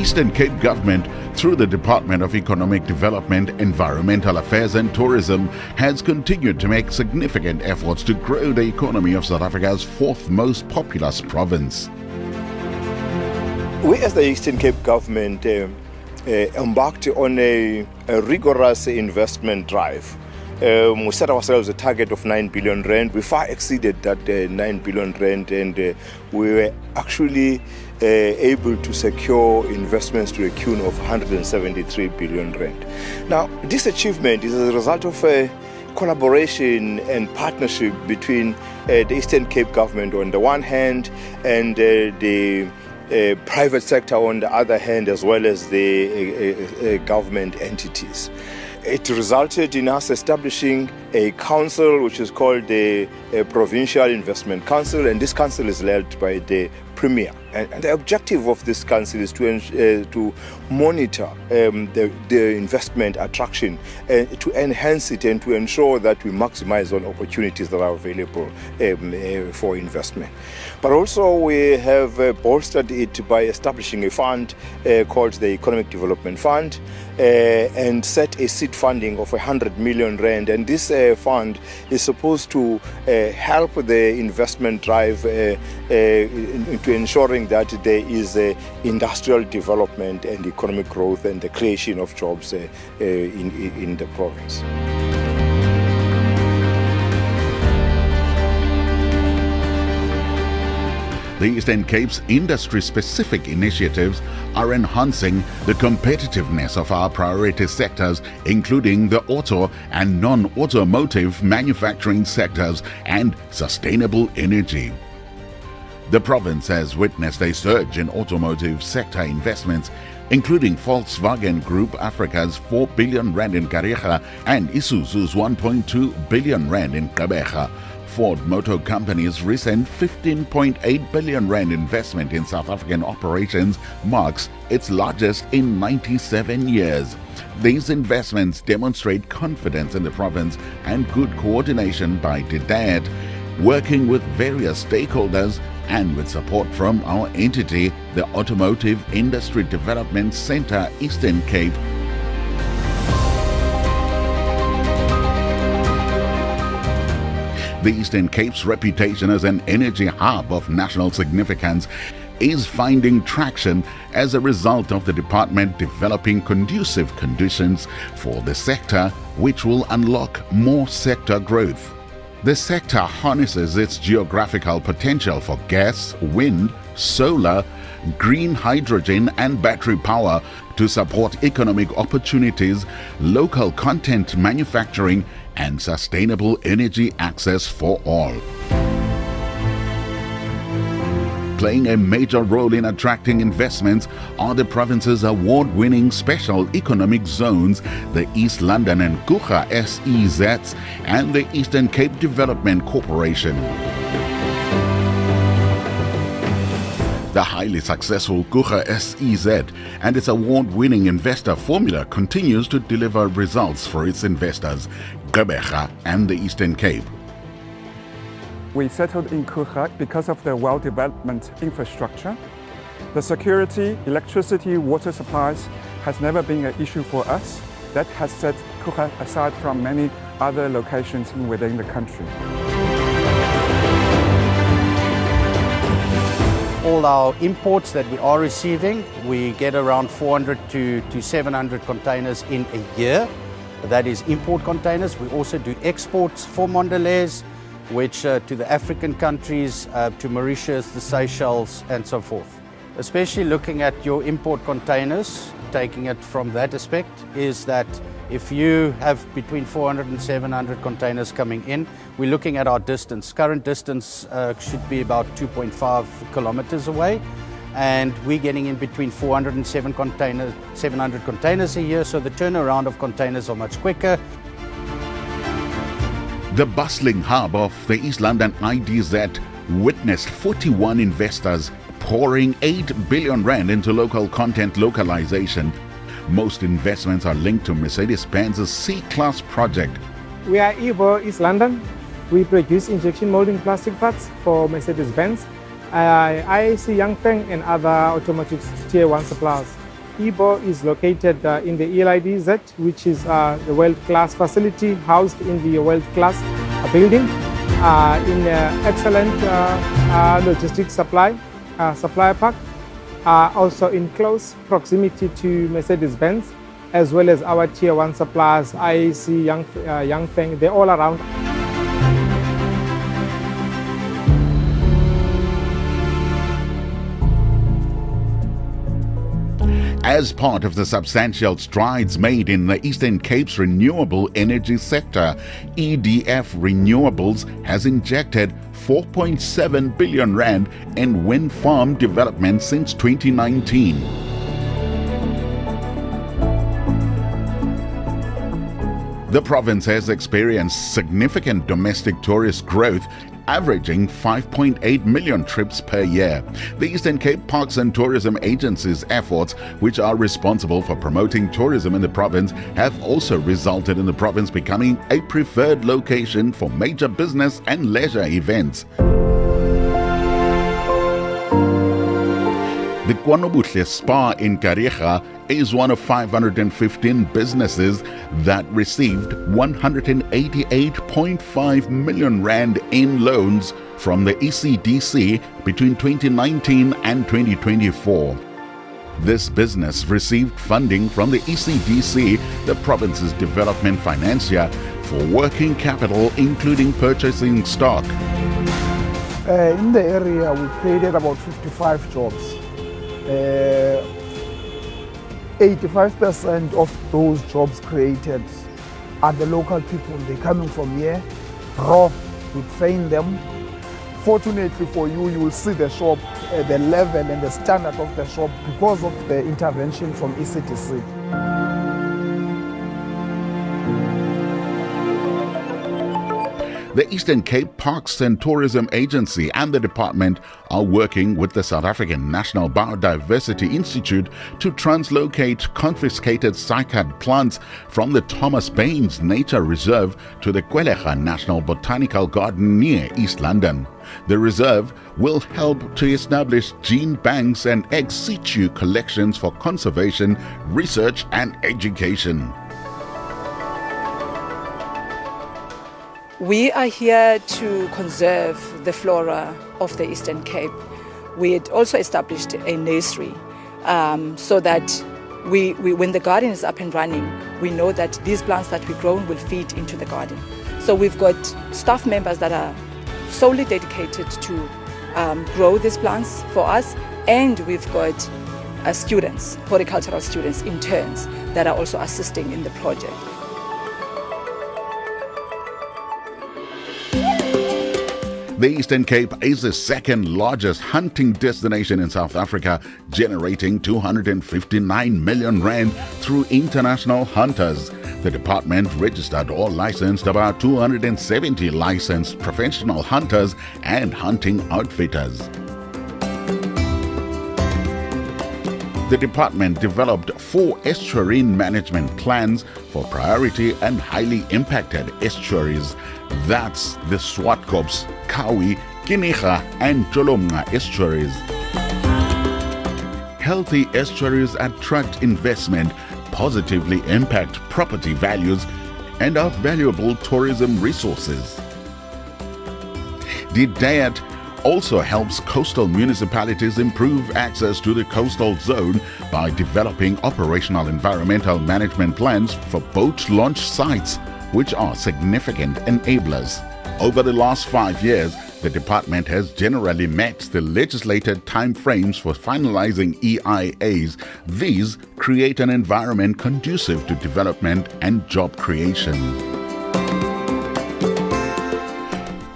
Eastern Cape Government, through the Department of Economic Development, Environmental Affairs and Tourism, has continued to make significant efforts to grow the economy of South Africa's fourth most populous province. We as the Eastern Cape Government embarked on a rigorous investment drive. We set ourselves a target of 9 billion rand. We far exceeded that 9 billion rand, and we were actually able to secure investments to the tune of 173 billion rand. Now, this achievement is a result of a collaboration and partnership between the Eastern Cape Government on the one hand and the private sector on the other hand, as well as the government entities. It resulted in us establishing a council which is called the Provincial Investment Council, and this council is led by the Premier. And the objective of this council is to monitor the investment attraction, to enhance it and to ensure that we maximize on opportunities that are available for investment. But also we have bolstered it by establishing a fund called the Economic Development Fund and set a seed funding of 100 million rand. And this fund is supposed to help the investment drive into ensuring that there is industrial development and economic growth and the creation of jobs in the province. The Eastern Cape's industry-specific initiatives are enhancing the competitiveness of our priority sectors, including the auto and non-automotive manufacturing sectors and sustainable energy. The province has witnessed a surge in automotive sector investments, including Volkswagen Group Africa's 4 billion rand in Kariega and Isuzu's 1.2 billion rand in Gqeberha. Ford Motor Company's recent 15.8 billion rand investment in South African operations marks its largest in 97 years. These investments demonstrate confidence in the province and good coordination by DEDEAT, working with various stakeholders and with support from our entity, the Automotive Industry Development Centre Eastern Cape. The Eastern Cape's reputation as an energy hub of national significance is finding traction as a result of the department developing conducive conditions for the sector, which will unlock more sector growth. The sector harnesses its geographical potential for gas, wind, solar, green hydrogen and battery power to support economic opportunities, local content manufacturing and sustainable energy access for all. Playing a major role in attracting investments are the province's award-winning special economic zones, the East London and Guga SEZs, and the Eastern Cape Development Corporation. The highly successful Guga SEZ and its award-winning investor formula continues to deliver results for its investors, Gqeberha and the Eastern Cape. We settled in Guga because of the well-developed infrastructure. The security, electricity, water supplies has never been an issue for us. That has set Guga aside from many other locations within the country. All our imports that we are receiving, we get around 400 to 700 containers in a year. That is import containers. We also do exports for Mondelez, which to the African countries, to Mauritius, the Seychelles, and so forth. Especially looking at your import containers, taking it from that aspect, is that if you have between 400 and 700 containers coming in, we're looking at our distance. Current distance should be about 2.5 kilometers away, and we're getting in between 400 and 700 containers a year, so the turnaround of containers are much quicker. The bustling hub of the East London IDZ witnessed 41 investors pouring 8 billion rand into local content localization. Most investments are linked to Mercedes-Benz's C-Class project. We are Evo East London. We produce injection molding plastic parts for Mercedes-Benz, IAC Yangfeng and other automotive tier 1 suppliers. EBO is located in the ELIDZ, which is the world-class facility housed in the world-class building in excellent logistics supply park, also in close proximity to Mercedes-Benz, as well as our tier 1 suppliers, IAC, Yangfeng, they're all around. As part of the substantial strides made in the Eastern Cape's renewable energy sector, EDF Renewables has injected 4.7 billion rand in wind farm development since 2019. The province has experienced significant domestic tourist growth, averaging 5.8 million trips per year. The Eastern Cape Parks and Tourism Agency's efforts, which are responsible for promoting tourism in the province, have also resulted in the province becoming a preferred location for major business and leisure events. The Kwanobuhle Spa in Kariega is one of 515 businesses that received 188.5 million rand in loans from the ECDC between 2019 and 2024. This business received funding from the ECDC, the province's development financier, for working capital, including purchasing stock. In the area, we created about 55 jobs. 85% of those jobs created are the local people. They're coming from here, raw, we train them. Fortunately for you, you will see the shop, the level and the standard of the shop because of the intervention from ECDC. The Eastern Cape Parks and Tourism Agency and the department are working with the South African National Biodiversity Institute to translocate confiscated cycad plants from the Thomas Baines Nature Reserve to the Kwelecha National Botanical Garden near East London. The reserve will help to establish gene banks and ex situ collections for conservation, research and education. We are here to conserve the flora of the Eastern Cape. We had also established a nursery so that when the garden is up and running, we know that these plants that we grow will feed into the garden. So we've got staff members that are solely dedicated to grow these plants for us, and we've got students, horticultural students, interns, that are also assisting in the project. The Eastern Cape is the second largest hunting destination in South Africa, generating 259 million rand through international hunters. The department registered or licensed about 270 licensed professional hunters and hunting outfitters. The department developed 4 estuarine management plans for priority and highly impacted estuaries. That's the Swartkops, Kawi, Kiniga and Jolomga estuaries. Healthy estuaries attract investment, positively impact property values, and are valuable tourism resources. DEDEAT also helps coastal municipalities improve access to the coastal zone by developing operational environmental management plans for boat launch sites, which are significant enablers. Over the last 5 years, the department has generally met the legislated timeframes for finalizing EIAs. These create an environment conducive to development and job creation.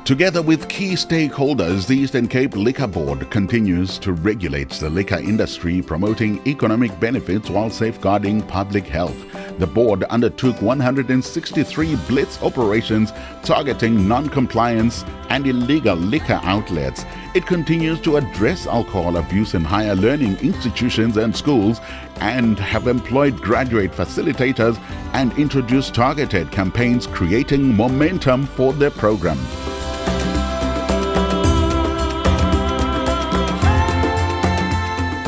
Together with key stakeholders, the Eastern Cape Liquor Board continues to regulate the liquor industry, promoting economic benefits while safeguarding public health. The board undertook 163 blitz operations targeting non-compliance and illegal liquor outlets. It continues to address alcohol abuse in higher learning institutions and schools, and have employed graduate facilitators and introduced targeted campaigns creating momentum for their program.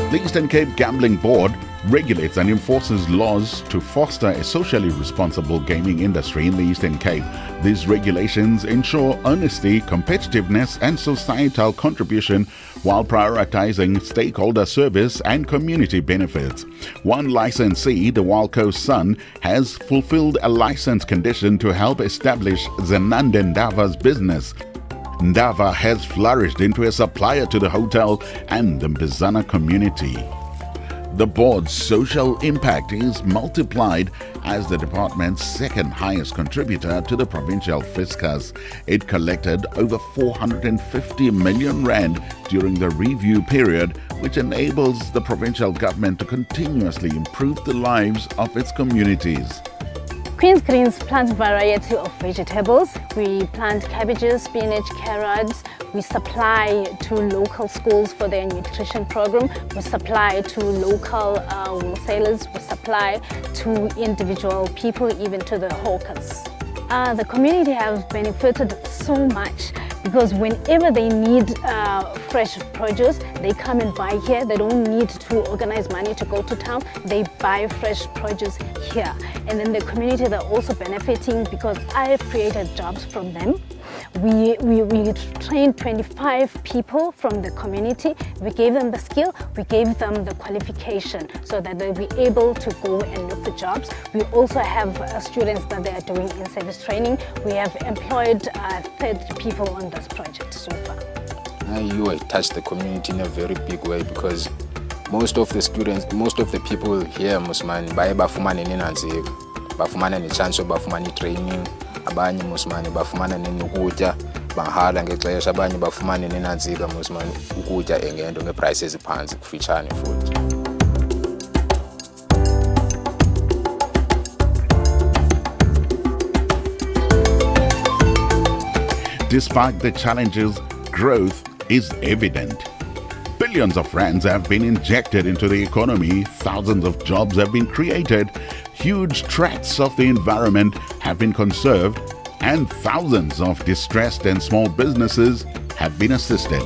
The Eastern Cape Gambling Board regulates and enforces laws to foster a socially responsible gaming industry in the Eastern Cape. These regulations ensure honesty, competitiveness, and societal contribution while prioritizing stakeholder service and community benefits. One licensee, the Walco Sun, has fulfilled a license condition to help establish Zenande Ndava's business. Ndava has flourished into a supplier to the hotel and the Mbizana community. The board's social impact is multiplied as the department's second highest contributor to the provincial fiscus. It collected over 450 million rand during the review period, which enables the provincial government to continuously improve the lives of its communities. Queen's Greens plant a variety of vegetables. We plant cabbages, spinach, carrots. We supply to local schools for their nutrition program. We supply to local wholesalers. We supply to individual people, even to the hawkers. The community has benefited so much because whenever they need fresh produce, they come and buy here. They don't need to organize money to go to town. They buy fresh produce here. And then the community, they're also benefiting because I've created jobs from them. We trained 25 people from the community. We gave them the skill, we gave them the qualification so that they'll be able to go and look for jobs. We also have students that they are doing in-service training. We have employed 30 people on this project so far. You have touched the community in a very big way because most of the students, most of the people here, Musmani, bafumana nenanzika, bafumana nechance bafumana training, abanye Musmani bafumana nenokutya bahala ngexesha, abanye bafumana nenanzika Musmani ukutya engento ngeprices eziphansi kufitshane futhi. Despite the challenges, growth is evident. Billions of rands have been injected into the economy, thousands of jobs have been created, huge tracts of the environment have been conserved, and thousands of distressed and small businesses have been assisted.